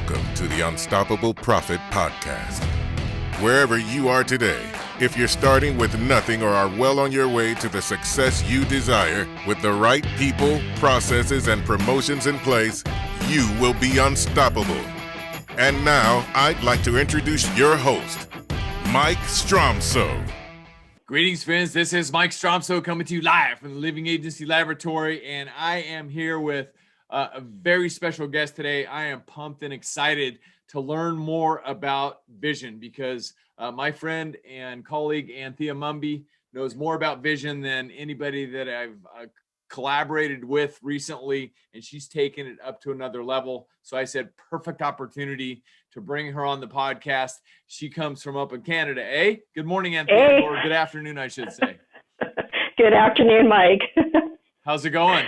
Welcome to the Unstoppable Profit Podcast. Wherever you are today, if you're starting with nothing or are well on your way to the success you desire, with the right people, processes, and promotions in place, you will be unstoppable. And now, I'd like to introduce your host, Mike Stromsoe. Greetings, friends. This is Mike Stromsoe coming to you live from the Living Agency Laboratory, and I am here with a very special guest today. I am pumped and excited to learn more about vision because my friend and colleague Anthea Mumby knows more about vision than anybody that I've collaborated with recently, and she's taken it up to another level. So I said, perfect opportunity to bring her on the podcast. She comes from up in Canada, eh? Good morning, Anthea, or good afternoon, I should say. Good afternoon, Mike. How's it going?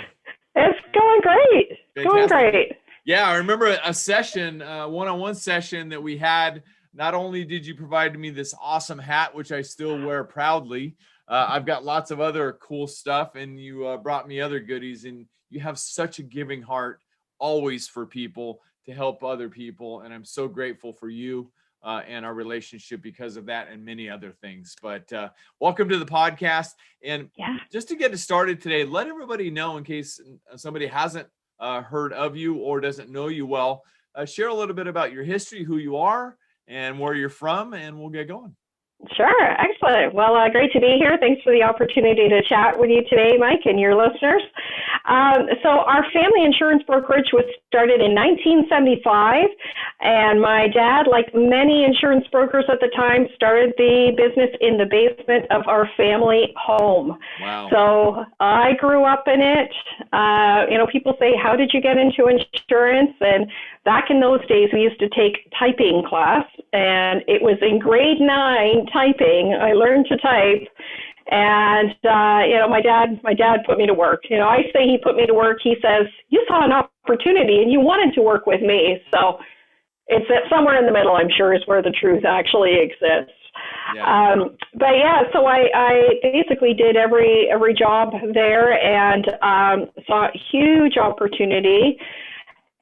It's going great. Fantastic. Going great. Yeah, I remember a session, one-on-one session that we had. Not only did you provide me this awesome hat, which I still wear proudly, I've got lots of other cool stuff, and you brought me other goodies, and you have such a giving heart always for people to help other people, and I'm so grateful for you and our relationship because of that and many other things. But welcome to the podcast, and just to get it started today, let everybody know, in case somebody hasn't heard of you or doesn't know you well, share a little bit about your history, who you are, and where you're from, and we'll get going. Sure. Excellent. Well, great to be here. Thanks for the opportunity to chat with you today, Mike, and your listeners. So our family insurance brokerage was started in 1975, and my dad, like many insurance brokers at the time, started the business in the basement of our family home. Wow. So I grew up in it. People say, how did you get into insurance? And back in those days, we used to take typing class, and it was in grade 9 typing. I learned to type, and my dad put me to work. I say he put me to work. He says, you saw an opportunity and you wanted to work with me. So it's somewhere in the middle, I'm sure, is where the truth actually exists. Yeah. So I basically did every job there, and saw a huge opportunity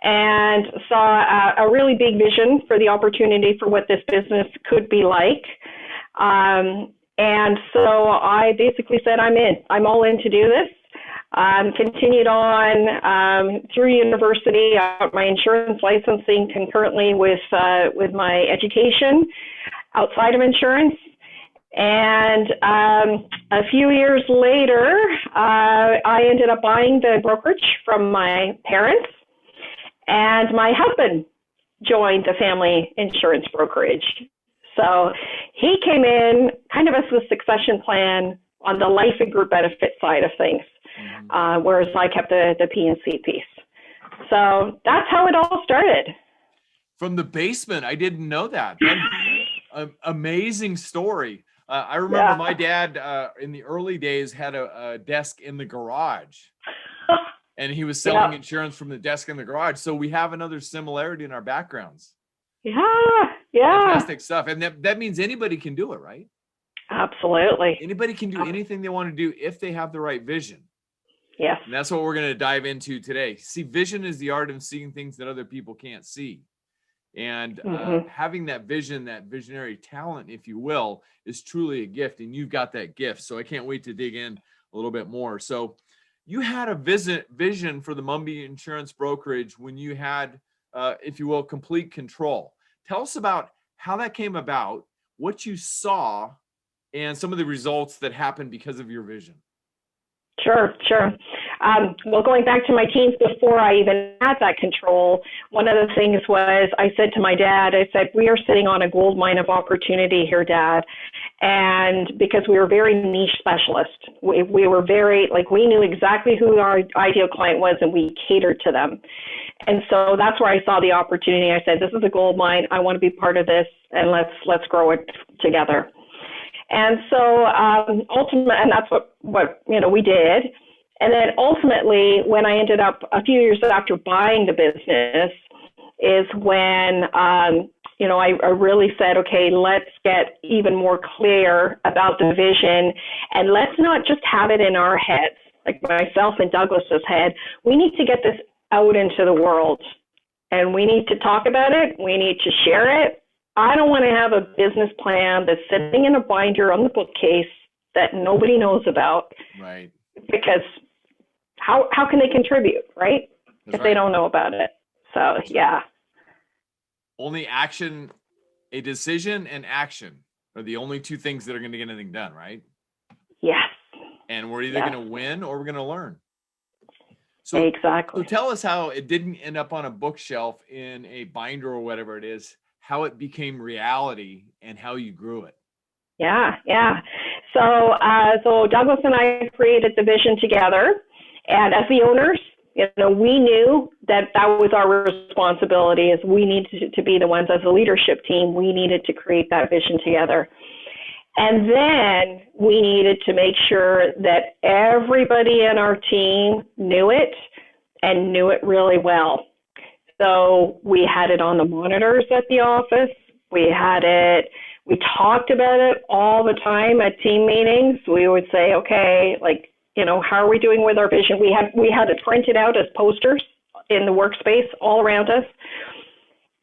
and saw a really big vision for the opportunity for what this business could be like. And so I basically said, I'm in. I'm all in to do this. Continued on through university. I got my insurance licensing concurrently with my education outside of insurance. And a few years later, I ended up buying the brokerage from my parents, and my husband joined the family insurance brokerage. So he came in kind of as a succession plan on the life and group benefit side of things, whereas I kept the P&C piece. So that's how it all started. From the basement, I didn't know that. Amazing story. I remember my dad in the early days had a desk in the garage. And he was selling insurance from the desk in the garage. So we have another similarity in our backgrounds. Yeah. Fantastic stuff. And that means anybody can do it, right? Absolutely. Anybody can do anything they want to do if they have the right vision. Yes. And that's what we're going to dive into today. See, vision is the art of seeing things that other people can't see. And having that vision, that visionary talent, if you will, is truly a gift. And you've got that gift. So I can't wait to dig in a little bit more. So you had a vision for the Mumby Insurance Brokerage when you had, if you will, complete control. Tell us about how that came about, what you saw, and some of the results that happened because of your vision. Sure. Well, going back to my teens before I even had that control, one of the things was I said to my dad, we are sitting on a gold mine of opportunity here, Dad. And because we were very niche specialists, we were very, we knew exactly who our ideal client was, and we catered to them. And so that's where I saw the opportunity. I said, this is a gold mine. I want to be part of this, and let's grow it together. And so ultimately, and that's what we did. And then ultimately, when I ended up a few years after buying the business, is when I really said, okay, let's get even more clear about the vision, and let's not just have it in our heads, like myself and Douglas's head. We need to get this out into the world. and we need to talk about it. We need to share it. I don't want to have a business plan that's sitting in a binder on the bookcase that nobody knows about. Right. Because how can they contribute, right? That's if they right. don't know about it. So, yeah. Only action, a decision and action are the only two things that are going to get anything done, right? Yes. And we're either going to win or we're going to learn. So, exactly. So tell us how it didn't end up on a bookshelf in a binder or whatever it is, how it became reality and how you grew it. Yeah. So Douglas and I created the vision together, and as the owners, we knew that was our responsibility. Is we needed to be the ones as a leadership team. We needed to create that vision together, and then we needed to make sure that everybody in our team knew it and knew it really well. So we had it on the monitors at the office. We talked about it all the time at team meetings. We would say, okay, how are we doing with our vision? We had it printed out as posters in the workspace all around us.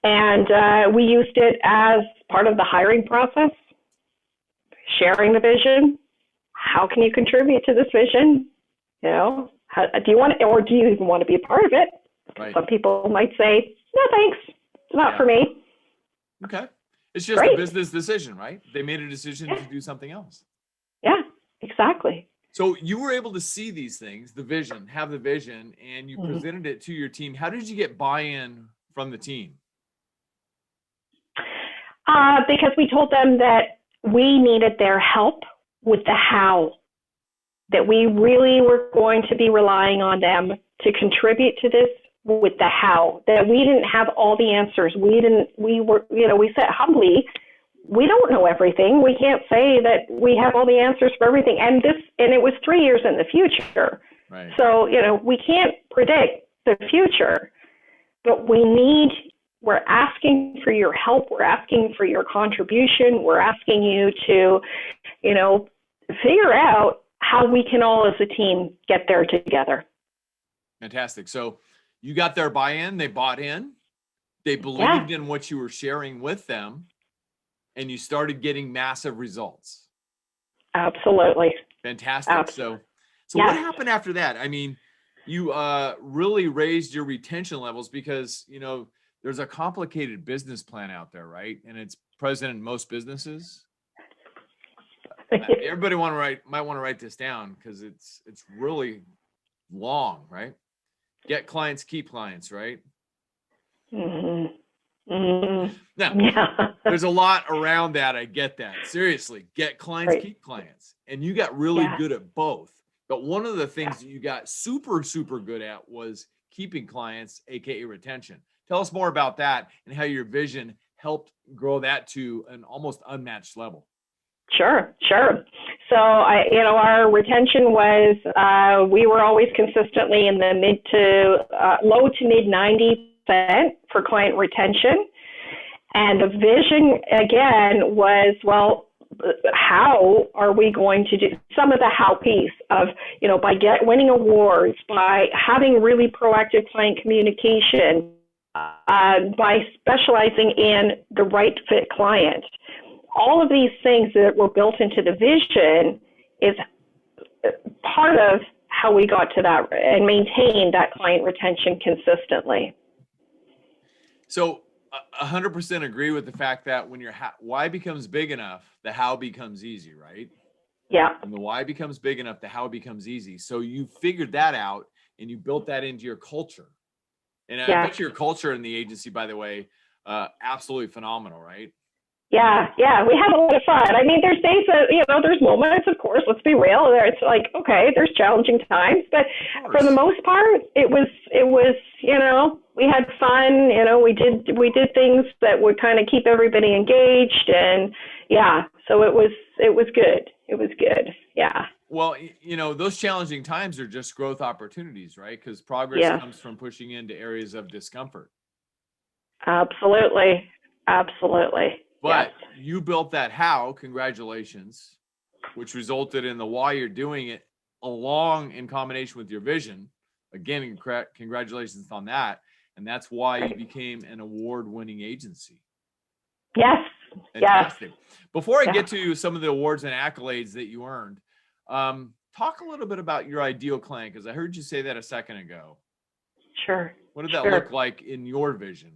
And we used it as part of the hiring process, sharing the vision. How can you contribute to this vision? Do you want it, or do you even want to be a part of it? Right. Some people might say, no, thanks. It's not for me. Okay. It's just a business decision, right? They made a decision to do something else. Yeah, exactly. So you were able to see these things, have the vision, and you presented it to your team. How did you get buy-in from the team? Because we told them that we needed their help with the how, that we really were going to be relying on them to contribute to this with the how, that we didn't have all the answers. We said humbly, we don't know everything. We can't say that we have all the answers for everything. And it was 3 years in the future. Right. So, we can't predict the future, but we're asking for your help. We're asking for your contribution. We're asking you to, figure out how we can all as a team get there together. Fantastic. So you got their buy-in, they bought in, they believed in what you were sharing with them, and you started getting massive results. Absolutely. Fantastic. Absolutely. So what happened after that? I mean, you really raised your retention levels because, there's a complicated business plan out there, right? And it's present in most businesses. Everybody might want to write this down because it's really long, right? Get clients, keep clients, right? Mm-hmm. Mm-hmm. Now, there's a lot around that. I get that. Seriously, get clients, keep clients. And you got really good at both. But one of the things that you got super, super good at was keeping clients, AKA retention. Tell us more about that and how your vision helped grow that to an almost unmatched level. Sure. So, our retention was, we were always consistently in the low to mid 90% for client retention. And the vision, again, was, how are we going to do some of the how piece of, by winning awards, by having really proactive client communication, by specializing in the right fit client. All of these things that were built into the vision is part of how we got to that and maintain that client retention consistently. So 100% agree with the fact that when your why becomes big enough, the how becomes easy, right? Yeah. And the why becomes big enough, the how becomes easy. So you figured that out and you built that into your culture. And I bet your culture in the agency, by the way, absolutely phenomenal, right? Yeah, we have a lot of fun. I mean, there's days that, there's moments, of course, let's be real. It's like, okay, there's challenging times, but for the most part, it was, we had fun, we did things that would kind of keep everybody engaged, and so it was good. It was good. Yeah. Well, those challenging times are just growth opportunities, right? Because progress comes from pushing into areas of discomfort. Absolutely. But you built that how, congratulations, which resulted in the why you're doing it along in combination with your vision. Again, congratulations on that. And that's why you became an award-winning agency. Yes. Fantastic. Yes. Before I get to some of the awards and accolades that you earned, talk a little bit about your ideal client, because I heard you say that a second ago. Sure. What did that look like in your vision?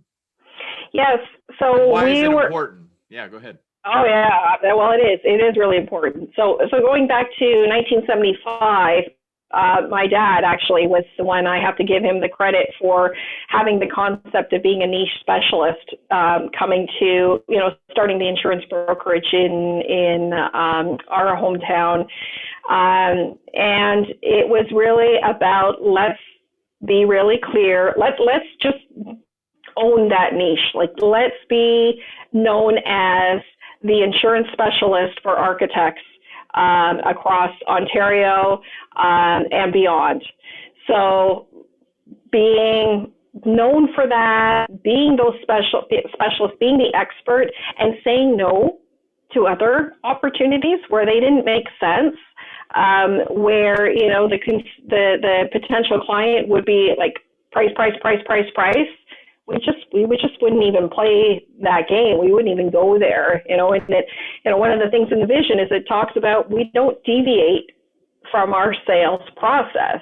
Yes. So and why is it important? Yeah, go ahead. Oh yeah. Well, it is. It is really important. So going back to 1975, my dad actually was the one. I have to give him the credit for having the concept of being a niche specialist, coming to, starting the insurance brokerage in our hometown. And it was really about, let's be really clear. Let's just own that niche. Like, let's be known as the insurance specialist for architects across Ontario and beyond. So being known for that, being those specialists, being the expert, and saying no to other opportunities where they didn't make sense, where the potential client would be like price. We just wouldn't even play that game. We wouldn't even go there, and one of the things in the vision is it talks about we don't deviate from our sales process,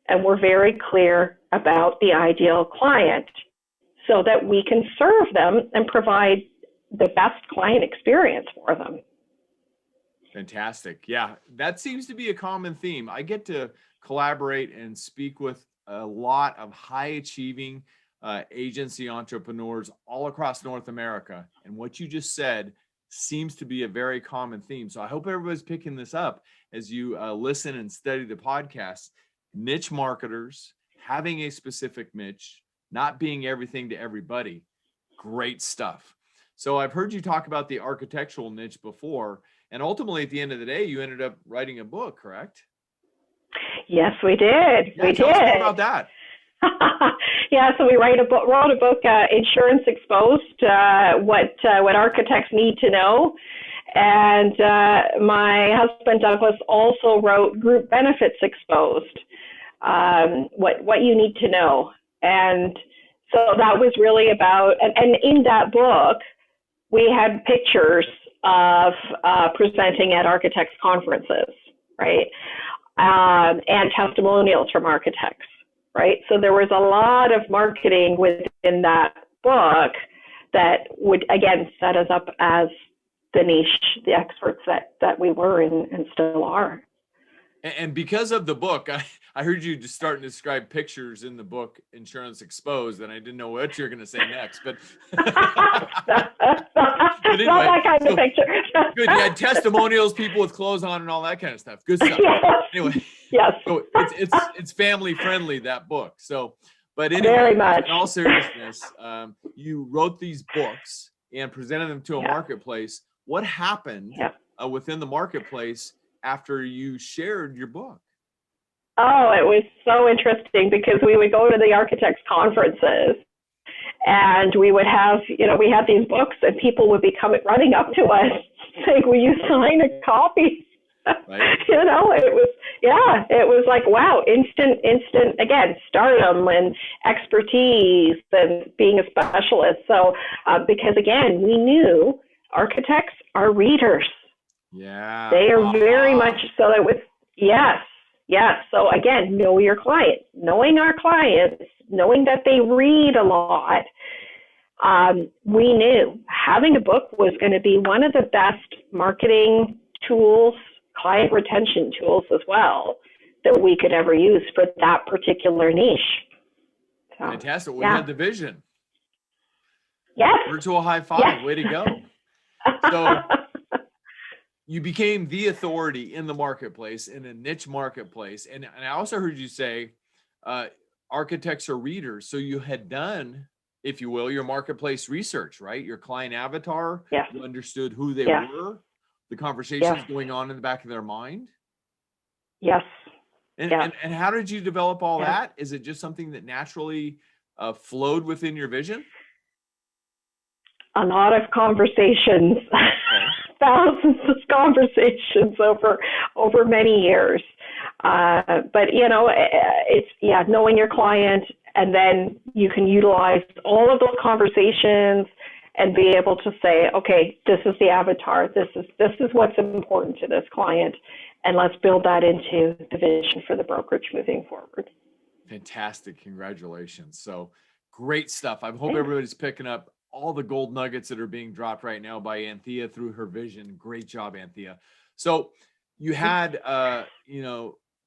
and we're very clear about the ideal client so that we can serve them and provide the best client experience for them. Fantastic. Yeah, that seems to be a common theme. I get to collaborate and speak with a lot of high achieving agency entrepreneurs all across North America. And what you just said seems to be a very common theme. So I hope everybody's picking this up as you listen and study the podcast. Niche marketers, having a specific niche, not being everything to everybody. Great stuff. So I've heard you talk about the architectural niche before, and ultimately at the end of the day, you ended up writing a book, correct? Yes, we did. Yeah, tell us more about that. Yeah, so we wrote a book, Insurance Exposed, what architects need to know. And my husband Douglas also wrote Group Benefits Exposed, what you need to know. And so that was really about, and in that book, we had pictures of presenting at architects conferences, right? And testimonials from architects. Right. So there was a lot of marketing within that book that would, again, set us up as the niche, the experts that we were and still are. And because of the book, I heard you just starting to describe pictures in the book, Insurance Exposed, and I didn't know what you're going to say next. But, but anyway, not that kind of picture. Good. You had testimonials, people with clothes on and all that kind of stuff. Good stuff. Yes. Anyway. Yes. So it's family friendly, that book. So, but anyway, very much. In all seriousness, you wrote these books and presented them to a marketplace. What happened within the marketplace after you shared your book? Oh, it was so interesting because we would go to the architects conferences and we would have, we had these books and people would be running up to us saying, will you sign a copy? Right. It was like, wow, instant, again, stardom and expertise and being a specialist. So, because again, we knew architects are readers. Yeah. They are very much so. It was, yes. So again, know your client, knowing our clients, knowing that they read a lot. We knew having a book was going to be one of the best marketing tools, client retention tools as well, that we could ever use for that particular niche. So, fantastic. We had the vision. Yes. Virtual high five. Yes. Way to go. So you became the authority in the marketplace, in a niche marketplace. And I also heard you say architects are readers. So you had done, if you will, your marketplace research, right? Your client avatar. Yes. You understood who they were, the conversations going on in the back of their mind. Yes. And how did you develop all that? Is it just something that naturally flowed within your vision? A lot of conversations, thousands of conversations over many years. But it's knowing your client And then you can utilize all of those conversations and be able to say, okay, this is the avatar. This is what's important to this client. And let's build that into the vision for the brokerage moving forward. Fantastic. Congratulations. So great stuff. I hope everybody's picking up all the gold nuggets that are being dropped right now by Anthea through her vision. Great job, Anthea. So you had,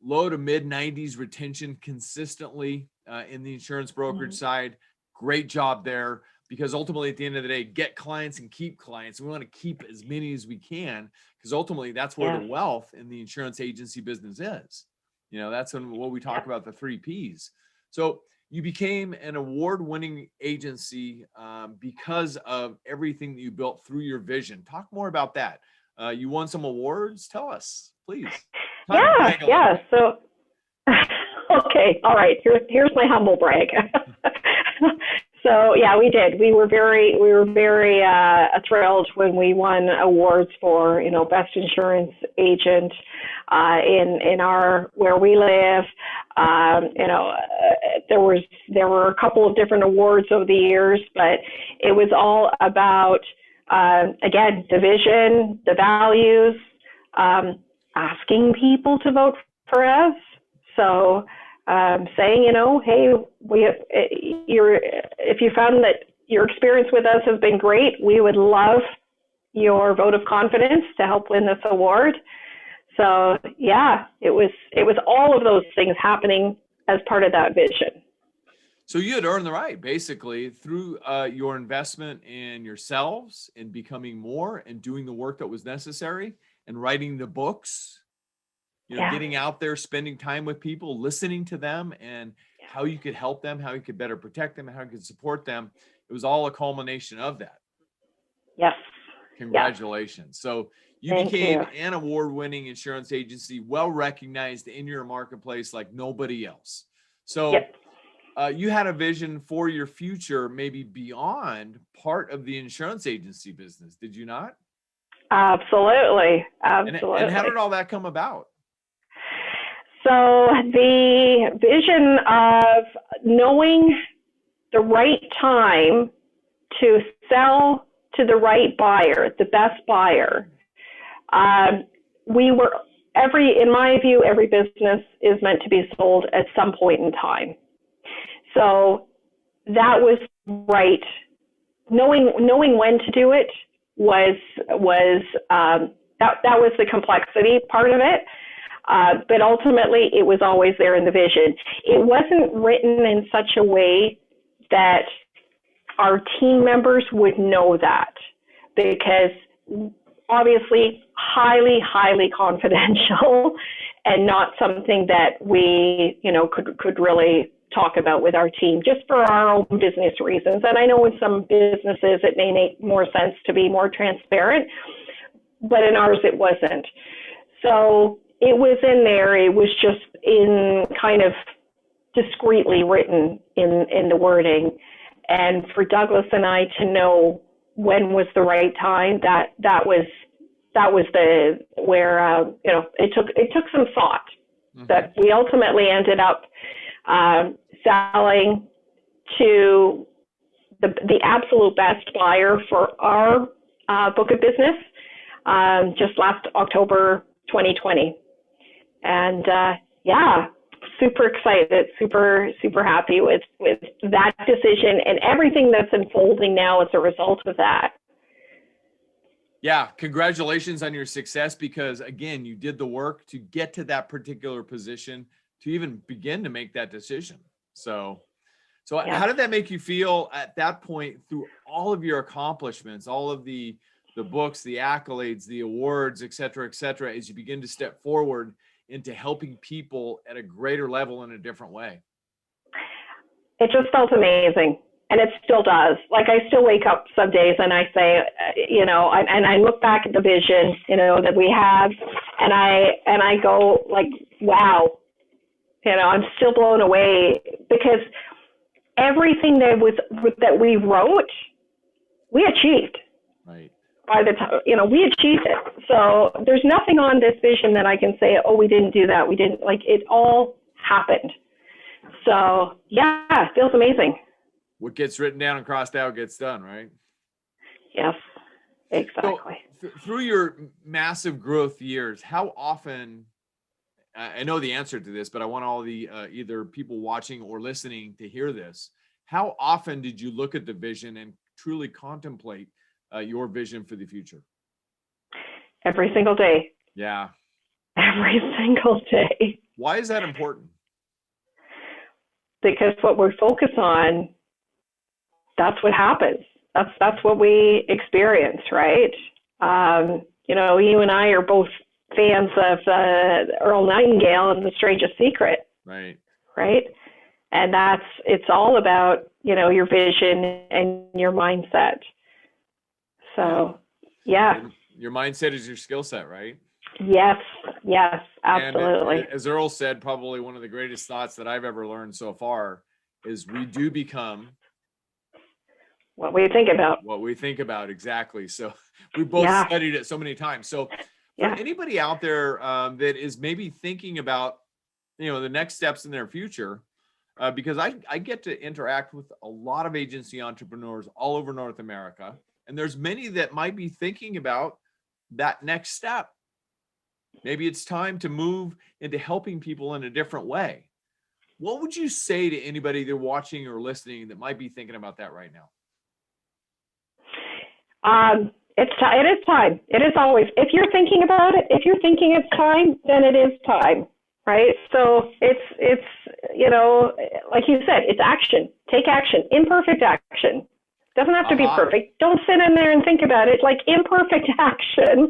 low to mid 90s retention consistently in the insurance brokerage side. Great job there, because ultimately at the end of the day, get clients and keep clients. We want to keep as many as we can, because ultimately that's where the wealth in the insurance agency business is. That's what we talk about, the 3 Ps. So you became an award-winning agency because of everything that you built through your vision. Talk more about that. You won some awards. Tell us, please. Yeah. So, okay. All right. Here's my humble brag. So yeah, we did. We were very thrilled when we won awards for, best insurance agent in our, where we live. There were a couple of different awards over the years, but it was all about, again, the vision, the values, asking people to vote for us. So saying, hey, if you found that your experience with us has been great, we would love your vote of confidence to help win this award. So yeah, it was all of those things happening as part of that vision. So you had earned the right, basically, through your investment in yourselves and becoming more and doing the work that was necessary and writing the books, getting out there, spending time with people, listening to them, and how you could help them, how you could better protect them, how you could support them. It was all a culmination of that. Yes. Congratulations. Yes. So you became an award-winning insurance agency, well-recognized in your marketplace like nobody else. So you had a vision for your future, maybe beyond part of the insurance agency business, did you not? Absolutely. And how did all that come about? So the vision of knowing the right time to sell to the right buyer, the best buyer. In my view, every business is meant to be sold at some point in time. So that was right. Knowing when to do it was the complexity part of it. But ultimately, it was always there in the vision. It wasn't written in such a way that our team members would know that, because obviously highly, highly confidential and not something that we, could really talk about with our team, just for our own business reasons. And I know in some businesses it may make more sense to be more transparent, but in ours it wasn't. So it was in there. It was just in kind of discreetly written in the wording. And for Douglas and I to know when was the right time, that was where it took some thought. That we ultimately ended up selling to the absolute best buyer for our book of business just last October 2020. And super excited, super happy with that decision and everything that's unfolding now as a result of that. Yeah, congratulations on your success, because again, you did the work to get to that particular position, to even begin to make that decision. So how did that make you feel at that point, through all of your accomplishments, all of the books, the accolades, the awards, et cetera, as you begin to step forward into helping people at a greater level in a different way? It just felt amazing. And it still does. Like, I still wake up some days and I say, and I look back at the vision, that we have, and I go like, wow, I'm still blown away, because everything that we wrote, we achieved. Right. By the time, we achieved it. So there's nothing on this vision that I can say, oh, we didn't do that. We didn't, it all happened. So yeah, it feels amazing. What gets written down and crossed out gets done, right? Yes, exactly. So through your massive growth years, how often, I know the answer to this, but I want all the either people watching or listening to hear this. How often did you look at the vision and truly contemplate your vision for the future? Every single day. Yeah. Every single day. Why is that important? Because what we focus on, that's what happens. That's what we experience, right? You and I are both fans of Earl Nightingale and The Strangest Secret, Right? And it's all about, your vision and your mindset. So, yeah. Your mindset is your skill set, right? Yes, absolutely. And as Earl said, probably one of the greatest thoughts that I've ever learned so far is we do become what we think about. What we think about, exactly. So we both studied it so many times. So for anybody out there that is maybe thinking about, the next steps in their future, because I get to interact with a lot of agency entrepreneurs all over North America, and there's many that might be thinking about that next step. Maybe it's time to move into helping people in a different way. What would you say to anybody that's watching or listening that might be thinking about that right now? It is time. It is always. If you're thinking about it, if you're thinking it's time, then it is time, right? So it's like you said, it's action. Take action. Imperfect action. Doesn't have to be perfect. Don't sit in there and think about it. Like, imperfect action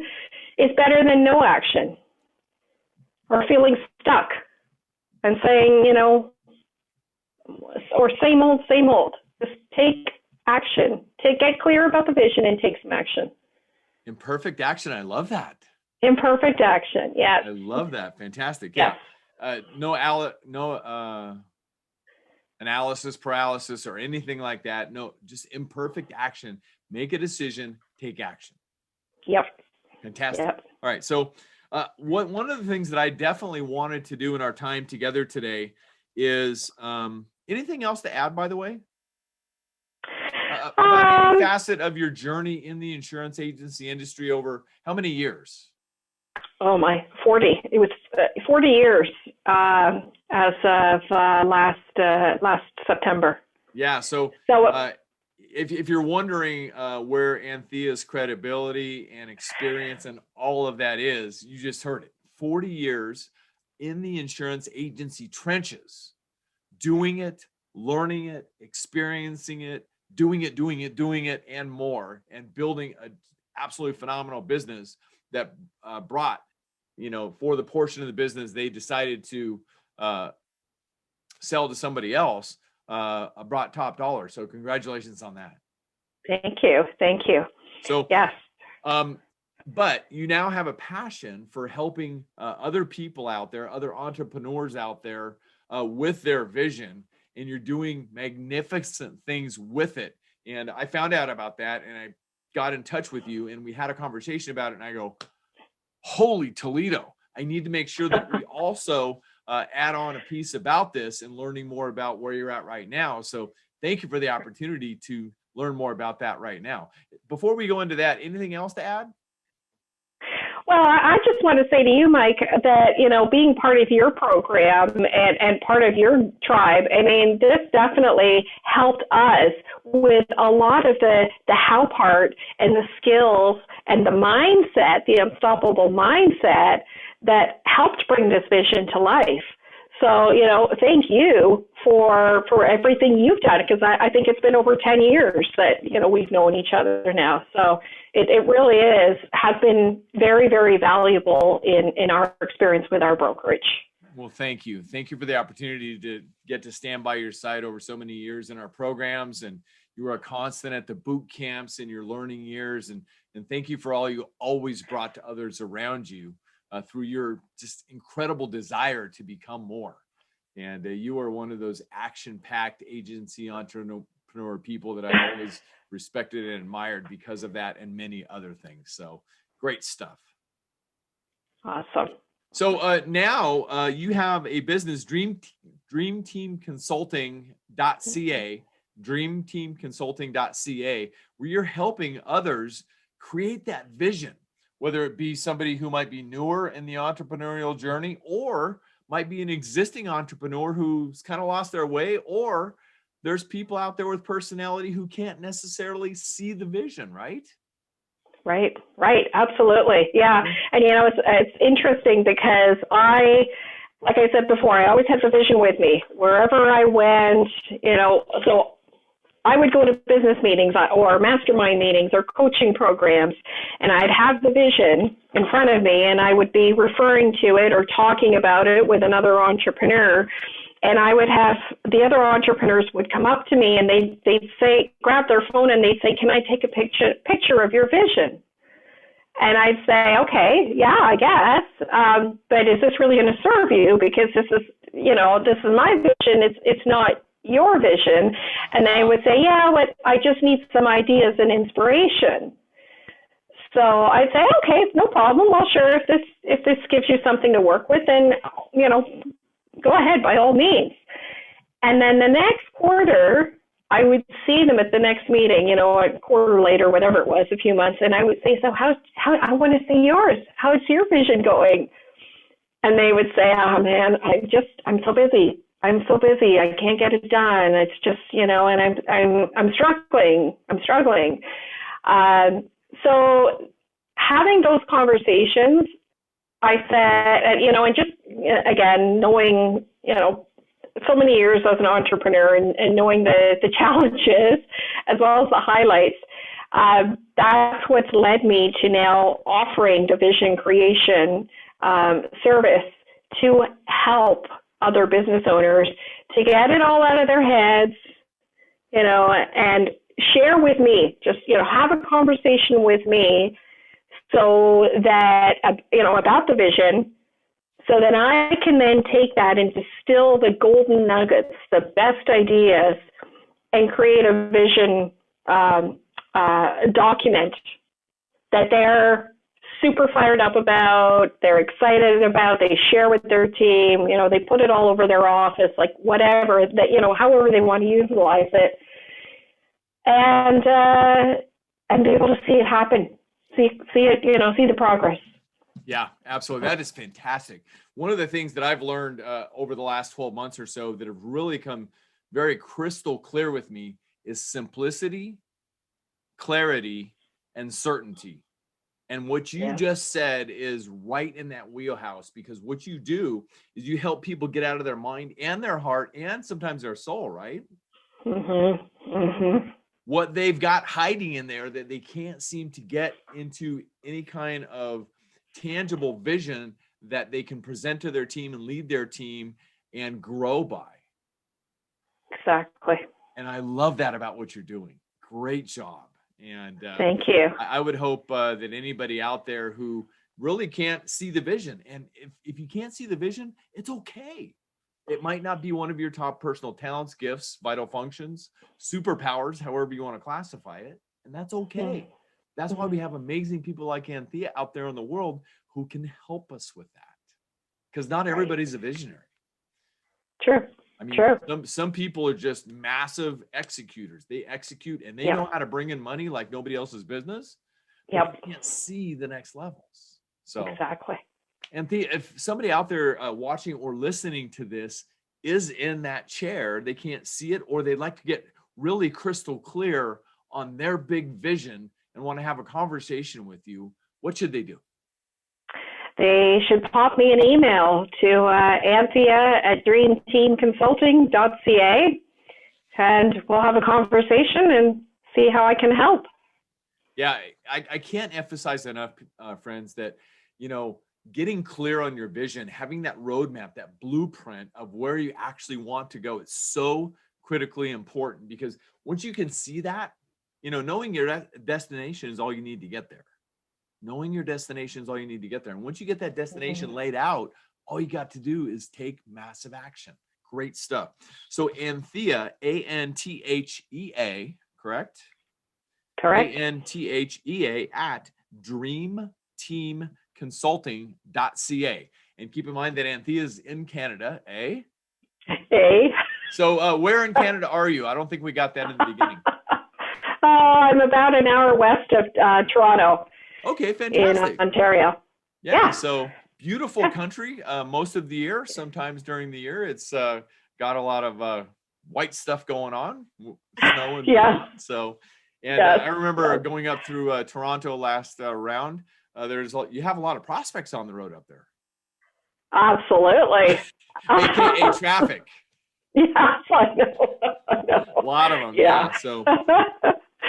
is better than no action. Or feeling stuck and saying, or same old. Just take action. Get clear about the vision and take some action. Imperfect action. I love that. Imperfect action. Yeah. I love that. Fantastic. Yeah. No analysis paralysis or anything like that. No, just imperfect action. Make a decision. Take action. Yep. Fantastic. Yep. All right. So one of the things that I definitely wanted to do in our time together today is anything else to add, by the way? About any facet of your journey in the insurance agency industry over how many years? Oh my, 40. It was 40 years as of last September. Yeah. So if you're wondering where Anthea's credibility and experience and all of that is, you just heard it. 40 years in the insurance agency trenches, doing it, learning it, experiencing it, doing it, and more, and building an absolutely phenomenal business that brought, for the portion of the business they decided to sell to somebody else, brought top dollar. So congratulations on that. Thank you. So yes. But you now have a passion for helping other people out there, other entrepreneurs out there with their vision, and you're doing magnificent things with it. And I found out about that, and I got in touch with you, and we had a conversation about it, and I go, holy Toledo, I need to make sure that we also add on a piece about this and learning more about where you're at right now. So thank you for the opportunity to learn more about that right now. Before we go into that, anything else to add? Well, I just want to say to you, Mike, that, being part of your program and part of your tribe, I mean, this definitely helped us with a lot of the how part and the skills and the mindset, the unstoppable mindset that helped bring this vision to life. So, thank you for everything you've done, because I think it's been over 10 years that, we've known each other now. So it really has been very, very valuable in our experience with our brokerage. Well, thank you. Thank you for the opportunity to get to stand by your side over so many years in our programs. And you were a constant at the boot camps in your learning years. And thank you for all you always brought to others around you through your just incredible desire to become more. And you are one of those action-packed agency entrepreneur people that I've always respected and admired because of that and many other things. So great stuff. Awesome. So now you have a business, dreamteamconsulting.ca, dreamteamconsulting.ca, where you're helping others create that vision, whether it be somebody who might be newer in the entrepreneurial journey, or might be an existing entrepreneur who's kind of lost their way, or there's people out there with personality who can't necessarily see the vision, right? Right. Absolutely. Yeah. And, it's interesting because like I said before, I always had the vision with me wherever I went, so I would go to business meetings or mastermind meetings or coaching programs, and I'd have the vision in front of me, and I would be referring to it or talking about it with another entrepreneur. And I would have the other entrepreneurs would come up to me and they'd say, grab their phone and they'd say, can I take a picture of your vision? And I'd say, okay, yeah, I guess. But is this really going to serve you? Because this is my vision. It's not your vision. And they would say, yeah, but I just need some ideas and inspiration. So I'd say, okay, no problem. Well, sure. If this gives you something to work with, then, go ahead, by all means. And then the next quarter, I would see them at the next meeting, a quarter later, whatever it was, a few months, and I would say, so how I want to see yours. How's your vision going? And they would say, oh man, I'm so busy. I can't get it done. It's just, and I'm struggling. So having those conversations, I said, and just, again, knowing, so many years as an entrepreneur and knowing the challenges as well as the highlights, that's what's led me to now offering the vision creation service to help other business owners to get it all out of their heads, and share with me, just, have a conversation with me so that, about the vision, so that I can then take that and distill the golden nuggets, the best ideas, and create a vision document that they're super fired up about, they're excited about, they share with their team, they put it all over their office, like whatever, that, however they want to utilize it, and be able to see it happen, see it, see the progress. Yeah, absolutely. That is fantastic. One of the things that I've learned over the last 12 months or so that have really come very crystal clear with me is simplicity, clarity, and certainty. And what you just said is right in that wheelhouse, because what you do is you help people get out of their mind and their heart and sometimes their soul, right? Mm-hmm. Mm-hmm. What they've got hiding in there that they can't seem to get into any kind of tangible vision that they can present to their team and lead their team and grow by. Exactly. And I love that about what you're doing. Great job. And thank you. I would hope that anybody out there who really can't see the vision, and if you can't see the vision, it's okay. It might not be one of your top personal talents, gifts, vital functions, superpowers, however you want to classify it. And that's okay. Mm-hmm. That's why we have amazing people like Anthea out there in the world who can help us with that. Because not everybody's a visionary. Sure. I mean, sure. Some people are just massive executors. They execute and they know how to bring in money like nobody else's business. Yep. They can't see the next levels. So exactly. Anthea, if somebody out there watching or listening to this is in that chair, they can't see it, or they'd like to get really crystal clear on their big vision and want to have a conversation with you, what should they do? They should pop me an email to Anthea@dreamteamconsulting.ca, and we'll have a conversation and see how I can help. Yeah, I can't emphasize enough, friends, that, getting clear on your vision, having that roadmap, that blueprint of where you actually want to go, is so critically important, because once you can see that, knowing your destination is all you need to get there. Knowing your destination is all you need to get there. And once you get that destination laid out, all you got to do is take massive action. Great stuff. So Anthea, Anthea, correct? Correct. Anthea at dreamteamconsulting.ca. And keep in mind that Anthea's in Canada, eh? Hey. So where in Canada are you? I don't think we got that in the beginning. I'm about an hour west of Toronto. Okay, fantastic. In Ontario. Yeah, so beautiful country most of the year. Sometimes during the year, it's got a lot of white stuff going on, snow and beyond. So, and I remember going up through Toronto last round. You have a lot of prospects on the road up there. Absolutely. AKA traffic. Yes, I know. A lot of them. Yeah. So,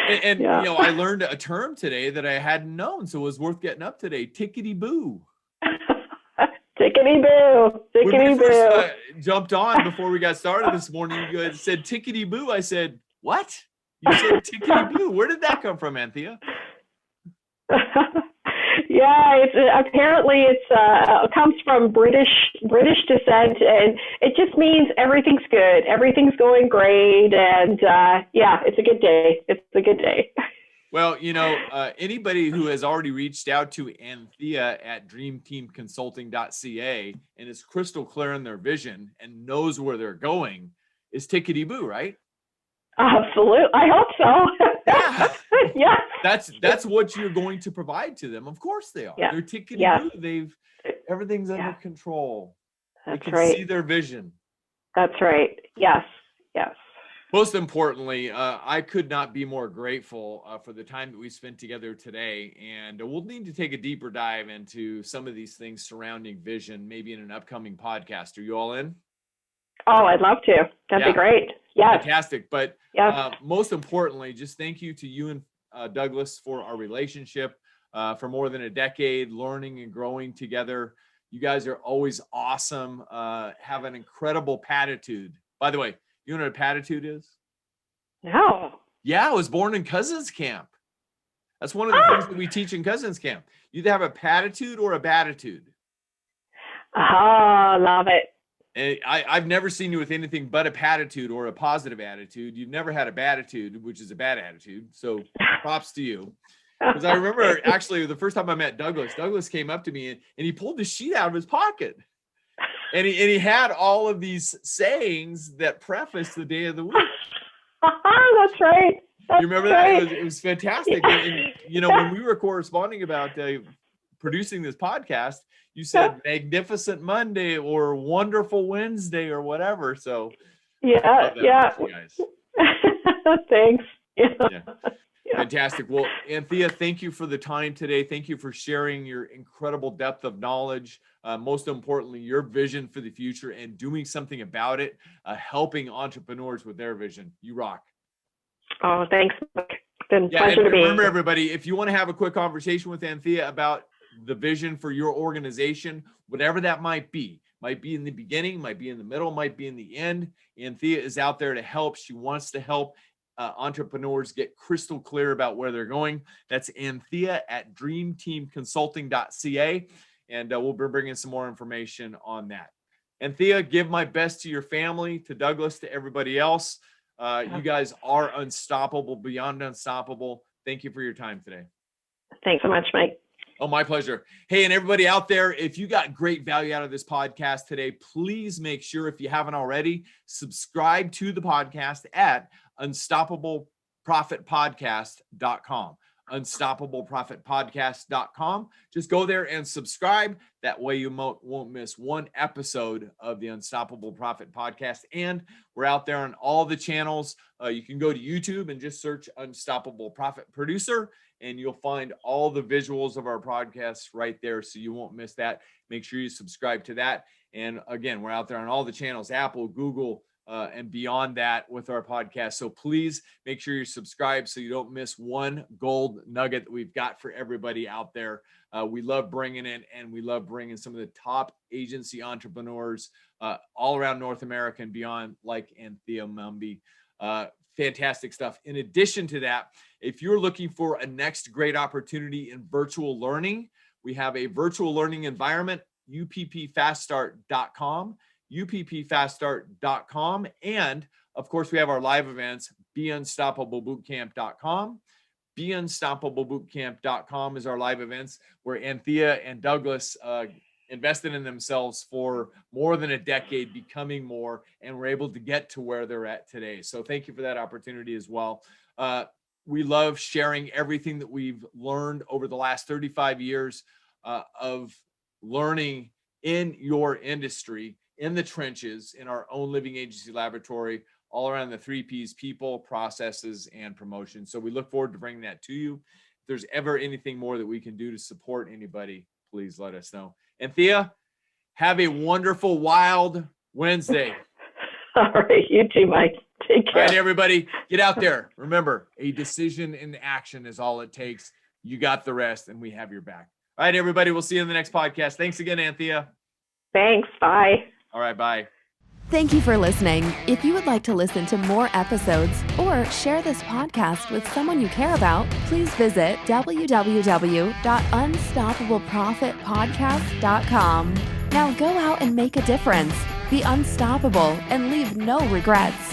and you know, I learned a term today that I hadn't known, so it was worth getting up today. Tickety boo. Tickety boo. Tickety when we boo. first jumped on before we got started this morning, you guys said tickety boo. I said, what? You said tickety boo. Where did that come from, Anthea? Yeah, it comes from British descent, and it just means everything's good, everything's going great, and it's a good day. It's a good day. Well, you know, anybody who has already reached out to Anthea at dreamteamconsulting.ca and is crystal clear in their vision and knows where they're going is tickety boo, right? Absolutely, I hope so. Yeah. Yeah. That's what you're going to provide to them. Of course they are. Yeah. They're tickety boo. Everything's under control. That's they can right. see their vision. That's right. Yes. Yes. Most importantly, I could not be more grateful for the time that we spent together today. And we'll need to take a deeper dive into some of these things surrounding vision, maybe in an upcoming podcast. Are you all in? Oh, I'd love to. That'd be great. Yes. Fantastic. But most importantly, just thank you to you and Douglas for our relationship for more than a decade, learning and growing together. You guys are always awesome. Have an incredible patitude. By the way, you know what a patitude is? No. Yeah, I was born in cousins camp. That's one of the things that we teach in cousins camp. You either have a patitude or a batitude. Oh, love it. And I've never seen you with anything but a patitude or a positive attitude. You've never had a batitude, which is a bad attitude. So props to you. Because I remember actually the first time I met Douglas came up to me and he pulled the sheet out of his pocket. And he had all of these sayings that preface the day of the week. That's right. You remember that? It was fantastic. And, you know, when we were corresponding about producing this podcast, you said Magnificent Monday or Wonderful Wednesday or whatever. So yeah. Guys. Thanks. Yeah. Fantastic. Well, Anthea, thank you for the time today. Thank you for sharing your incredible depth of knowledge. Most importantly, your vision for the future and doing something about it, helping entrepreneurs with their vision. You rock. Oh, thanks. It's been a pleasure to be. Remember, everybody, if you want to have a quick conversation with Anthea about the vision for your organization, whatever that might be in the beginning, might be in the middle, might be in the end. Anthea is out there to help. She wants to help entrepreneurs get crystal clear about where they're going. That's Anthea at dreamteamconsulting.ca. And we'll be bringing some more information on that. Anthea, give my best to your family, to Douglas, to everybody else. You guys are unstoppable, beyond unstoppable. Thank you for your time today. Thanks so much, Mike. Oh, my pleasure. Hey, and everybody out there, if you got great value out of this podcast today, please make sure, if you haven't already, subscribe to the podcast at unstoppableprofitpodcast.com. unstoppableprofitpodcast.com. Just go there and subscribe. That way you won't miss one episode of the Unstoppable Profit Podcast. And we're out there on all the channels. You can go to YouTube and just search Unstoppable Profit Producer, and you'll find all the visuals of our podcasts right there, so you won't miss that. Make sure you subscribe to that. And again, we're out there on all the channels, Apple, Google, and beyond that with our podcast. So please make sure you're subscribed so you don't miss one gold nugget that we've got for everybody out there. We love bringing it, and we love bringing some of the top agency entrepreneurs all around North America and beyond, like Anthea Mumby. Fantastic stuff. In addition to that, if you're looking for a next great opportunity in virtual learning, we have a virtual learning environment, uppfaststart.com, uppfaststart.com. And of course, we have our live events, beunstoppablebootcamp.com. Beunstoppablebootcamp.com is our live events where Anthea and Douglas invested in themselves for more than a decade, becoming more, and were able to get to where they're at today. So thank you for that opportunity as well. We love sharing everything that we've learned over the last 35 years of learning in your industry, in the trenches, in our own living agency laboratory, all around the 3 Ps: people, processes, and promotion. So we look forward to bringing that to you. If there's ever anything more that we can do to support anybody, please let us know. Anthea, have a wonderful, wild Wednesday. All right. You too, Mike. Take care. All right, everybody, get out there. Remember, a decision in action is all it takes. You got the rest, and we have your back. All right, everybody, we'll see you in the next podcast. Thanks again, Anthea. Thanks. Bye. All right, bye. Thank you for listening. If you would like to listen to more episodes or share this podcast with someone you care about, please visit www.unstoppableprofitpodcast.com. Now go out and make a difference. Be unstoppable and leave no regrets.